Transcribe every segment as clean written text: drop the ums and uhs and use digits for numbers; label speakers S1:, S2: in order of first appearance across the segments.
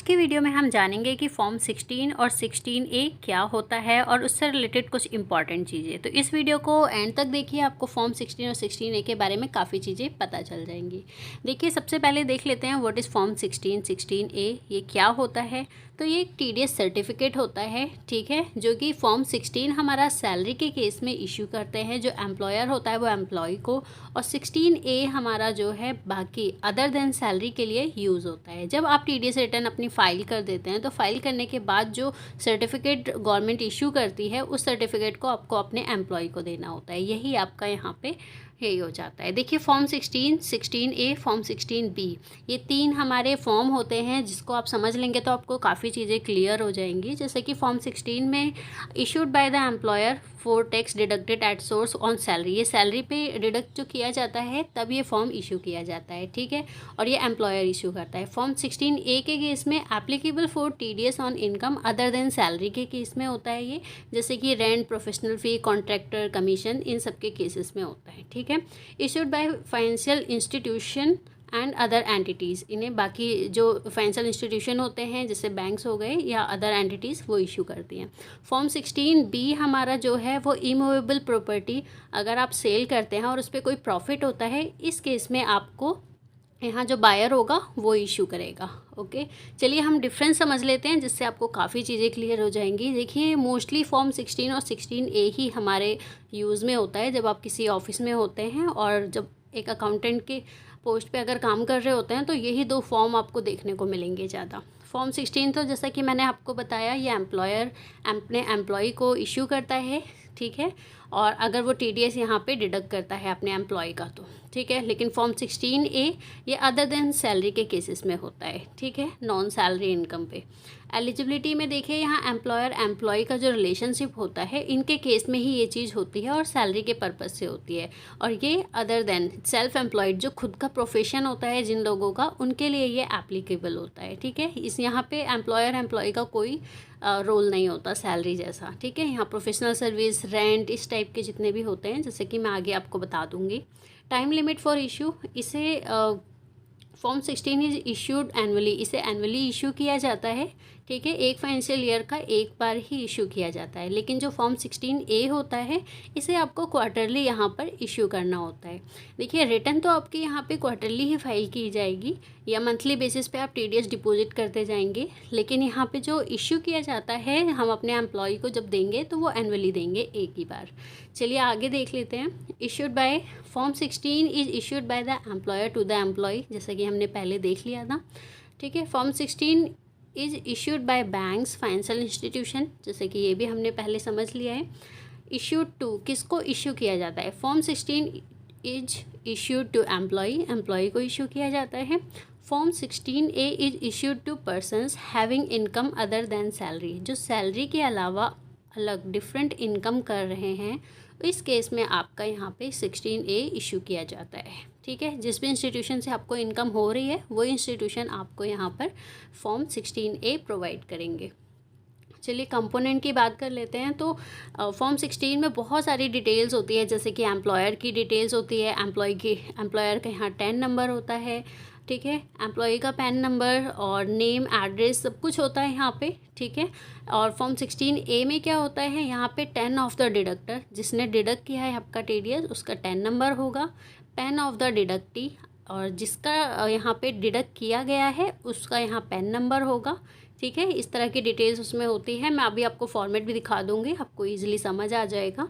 S1: की वीडियो में हम जानेंगे कि फॉर्म 16 और 16A क्या होता है और उससे रिलेटेड कुछ इंपॉर्टेंट चीज़ें। तो इस वीडियो को एंड तक देखिए, आपको फॉर्म 16 और 16A के बारे में काफ़ी चीज़ें पता चल जाएंगी। देखिए, सबसे पहले देख लेते हैं व्हाट इज़ फॉर्म 16 16A, ये क्या होता है। तो ये एक टीडीएस सर्टिफिकेट होता है, ठीक है, जो कि फॉर्म 16 हमारा सैलरी के केस में इशू करते हैं जो एम्प्लॉयर होता है वो एम्प्लॉय को, और 16A हमारा जो है बाकी अदर देन सैलरी के लिए यूज़ होता है। जब आप टीडीएस रिटर्न अपनी फ़ाइल कर देते हैं तो फाइल करने के बाद जो सर्टिफिकेट गवर्नमेंट इशू करती है उस सर्टिफिकेट को आपको अपने एम्प्लॉय को देना होता है। यही आपका यहाँ पे यही हो जाता है। देखिए, फॉर्म 16, 16A, फॉर्म 16B, ये तीन हमारे फॉर्म होते हैं जिसको आप समझ लेंगे तो आपको काफ़ी चीज़ें क्लियर हो जाएंगी। जैसे कि फॉर्म 16 में issued by the employer for tax deducted at source on salary, ये सैलरी पे डिडक्ट जो किया जाता है तब ये फॉर्म इशू किया जाता है, ठीक है, और ये एम्प्लॉयर इशू करता है। फॉर्म 16A के केस में applicable for TDS on income other than salary के केस में होता है ये, जैसे कि रेंट, प्रोफेशनल फ़ी, कॉन्ट्रैक्टर कमीशन, इन सब के केसेस में होता है, ठीक है। Issued by financial institution and other entities, इन्हें बाकी जो फाइनेंशियल इंस्टीट्यूशन होते हैं जैसे बैंक्स हो गए या अदर एंटिटीज़ वो इशू करती हैं। फॉर्म 16B हमारा जो है वो इमूवेबल प्रॉपर्टी, अगर आप सेल करते हैं और उस पर कोई प्रॉफिट होता है, इस केस में आपको यहाँ जो बायर होगा वो इशू करेगा। ओके, चलिए हम डिफरेंस समझ लेते हैं जिससे आपको काफ़ी चीज़ें क्लियर हो जाएंगी। देखिए, मोस्टली फॉर्म 16 और 16A ही हमारे यूज़ में होता है जब आप किसी ऑफिस में होते हैं और जब एक अकाउंटेंट के पोस्ट पे अगर काम कर रहे होते हैं तो यही दो फॉर्म आपको देखने को मिलेंगे ज़्यादा। फॉर्म 16 तो जैसा कि मैंने आपको बताया, ये एम्प्लॉयर अपने एम्प्लॉय को इशू करता है, ठीक है, और अगर वो टीडीएस यहाँ पे डिडक्ट करता है अपने एम्प्लॉय का तो ठीक है। लेकिन फॉर्म 16A ये अदर देन सैलरी के केसेस में होता है, ठीक है, नॉन सैलरी इनकम पे। एलिजिबिलिटी में देखिए, यहाँ एम्प्लॉयर एम्प्लॉय का जो रिलेशनशिप होता है इनके केस में ही ये चीज़ होती है और सैलरी के पर्पज़ से होती है। और ये अदर देन सेल्फ एम्प्लॉयड जो खुद का प्रोफेशन होता है जिन लोगों का, उनके लिए ये एप्लीकेबल होता है, ठीक है। इस यहाँ पे एम्प्लॉयर एम्प्लॉय का कोई रोल नहीं होता सैलरी जैसा, ठीक है। यहाँ प्रोफेशनल सर्विस, रेंट, इस टाइप के जितने भी होते हैं, जैसे कि मैं आगे आपको बता दूँगी। टाइम लिमिट फॉर इशू, इसे फॉर्म 16 इज इशूड एनुअली, इसे एनुअली इशू किया जाता है, ठीक है, एक फाइनेंशियल ईयर का एक बार ही इशू किया जाता है। लेकिन जो फॉर्म 16A होता है इसे आपको क्वार्टरली यहाँ पर इशू करना होता है। देखिए, रिटर्न तो आपकी यहाँ पे क्वार्टरली ही फाइल की जाएगी या मंथली बेसिस पे आप टीडीएस डिपॉजिट करते जाएंगे, लेकिन यहाँ पे जो इशू किया जाता है हम अपने एम्प्लॉय को जब देंगे तो वो एनुअली देंगे एक ही बार। चलिए आगे देख लेते हैं। Issued by form 16 is issued by the employer to the employee, जैसा कि हमने पहले देख लिया था, ठीक है। Form 16 is issued by banks, financial institution, जैसे कि ये भी हमने पहले समझ लिया है। इशूड टू, किसको इशू किया जाता है, form 16 is issued to employee, employee को इशू किया जाता है। Form 16A is issued to persons having income other than salary, जो सैलरी के अलावा अलग डिफरेंट इनकम कर रहे हैं, इस केस में आपका यहाँ पे 16A इशू किया जाता है, ठीक है। जिस भी इंस्टीट्यूशन से आपको इनकम हो रही है वो इंस्टीट्यूशन आपको यहाँ पर फॉर्म 16A प्रोवाइड करेंगे। चलिए कंपोनेंट की बात कर लेते हैं। तो फॉर्म 16 में बहुत सारी डिटेल्स होती है, जैसे कि एम्प्लॉयर की डिटेल्स होती है, एम्प्लॉयर का यहाँ 10 नंबर होता है, ठीक है, एम्प्लॉय का पैन नंबर और नेम, एड्रेस, सब कुछ होता है यहाँ पे, ठीक है। और फॉर्म 16A में क्या होता है, यहाँ पे 10 ऑफ द डिडक्टर, जिसने डिडक्ट किया है आपका टीडीएस उसका 10 नंबर होगा, पेन ऑफ द डिडक्टी, और जिसका यहाँ पे डिडक्ट किया गया है उसका यहाँ पेन नंबर होगा, ठीक है। इस तरह की डिटेल्स उसमें होती है। मैं अभी आपको फॉर्मेट भी दिखा दूँगी, आपको ईजिली समझ आ जाएगा।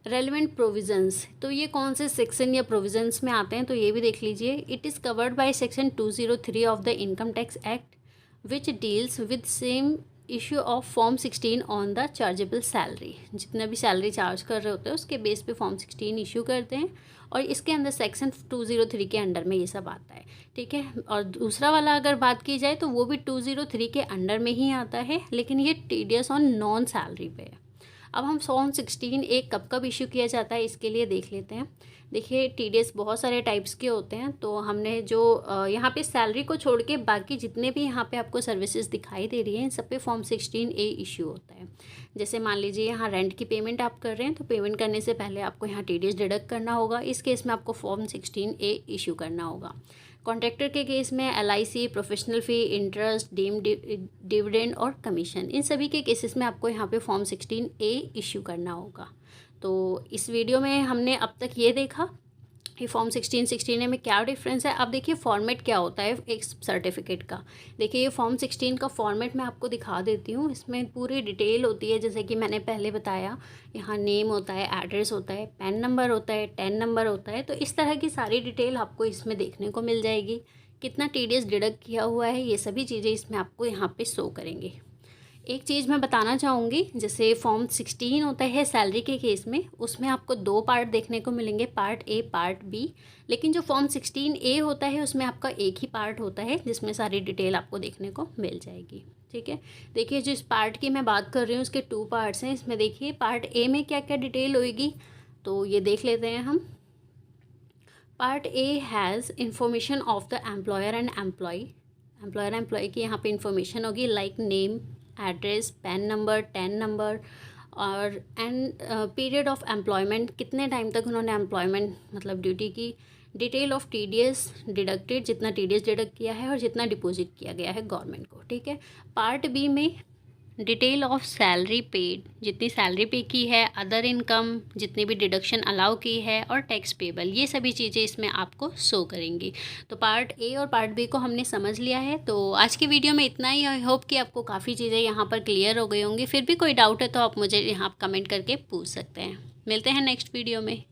S1: रेलिवेंट प्रोविजंस, तो ये कौन से सेक्शन या प्रोविजंस में आते हैं तो ये भी देख लीजिए। It is covered by section 203 of the income tax act which deals with same issue of form 16 on the chargeable salary, जितना भी सैलरी चार्ज कर रहे होते हैं उसके बेस पे फॉर्म 16 इशू करते हैं, और इसके अंदर सेक्शन 203 के अंडर में ये सब आता है, ठीक है। और दूसरा वाला अगर बात की जाए तो वो भी 203 के अंडर में ही आता है, लेकिन ये टीडीएस ऑन नॉन सैलरी पे है। अब हम फॉर्म 16A कब कब इशू किया जाता है इसके लिए देख लेते हैं। देखिए टीडीएस बहुत सारे टाइप्स के होते हैं, तो हमने जो यहाँ पे सैलरी को छोड़ के बाकी जितने भी यहाँ पे आपको सर्विसेज दिखाई दे रही हैं इन सब पे फॉर्म 16A इशू होता है। जैसे मान लीजिए यहाँ रेंट की पेमेंट आप कर रहे हैं, तो पेमेंट करने से पहले आपको यहाँ टीडीएस डिडक्ट करना होगा। इस केस में आपको फॉर्म 16A इशू करना होगा। कॉन्ट्रैक्टर के केस में LIC, प्रोफेशनल फ़ी, इंटरेस्ट, डिविडेंड और कमीशन, इन सभी के केसेस में आपको यहाँ पे फॉर्म 16A इशू करना होगा। तो इस वीडियो में हमने अब तक ये देखा कि फॉर्म 16A में क्या डिफरेंस है। अब देखिए फॉर्मेट क्या होता है एक सर्टिफिकेट का। देखिए ये फॉर्म 16 का फॉर्मेट मैं आपको दिखा देती हूँ। इसमें पूरी डिटेल होती है, जैसे कि मैंने पहले बताया, यहाँ नेम होता है, एड्रेस होता है, पैन नंबर होता है, टेन नंबर होता है। तो इस तरह की सारी डिटेल आपको इसमें देखने को मिल जाएगी। कितना टीडीएस डिडक्ट किया हुआ है, ये सभी चीज़ें इसमें आपको यहाँ पर शो करेंगे। एक चीज़ मैं बताना चाहूँगी, जैसे फॉर्म 16 होता है सैलरी के केस में, उसमें आपको 2 पार्ट देखने को मिलेंगे, पार्ट ए, पार्ट बी। लेकिन जो फॉर्म 16A होता है उसमें आपका एक ही पार्ट होता है, जिसमें सारी डिटेल आपको देखने को मिल जाएगी। ठीक है, देखिए जिस पार्ट की मैं बात कर रही हूँ उसके 2 पार्ट्स हैं। इसमें देखिए पार्ट ए में क्या क्या डिटेल होएगी, तो ये देख लेते हैं हम। Part A has information of the employer and employee की यहाँ पे इंफॉर्मेशन होगी, like name, address, PAN number, TAN number और पीरियड ऑफ एम्प्लॉयमेंट, कितने टाइम तक उन्होंने एम्प्लॉयमेंट मतलब ड्यूटी की, डिटेल ऑफ टीडीएस डिडक्टेड, जितना टीडीएस डिडक्ट किया है और जितना डिपॉजिट किया गया है गवर्नमेंट को। ठीक है, पार्ट बी में डिटेल ऑफ सैलरी पेड, जितनी सैलरी पे की है, अदर इनकम, जितनी भी डिडक्शन अलाउ की है और टैक्स पेबल, ये सभी चीज़ें इसमें आपको शो करेंगी। तो पार्ट ए और पार्ट बी को हमने समझ लिया है। तो आज की वीडियो में इतना ही। आई होप कि आपको काफ़ी चीज़ें यहाँ पर क्लियर हो गई होंगी। फिर भी कोई डाउट है तो आप मुझे यहाँ कमेंट करके पूछ सकते हैं। मिलते हैं नेक्स्ट वीडियो में।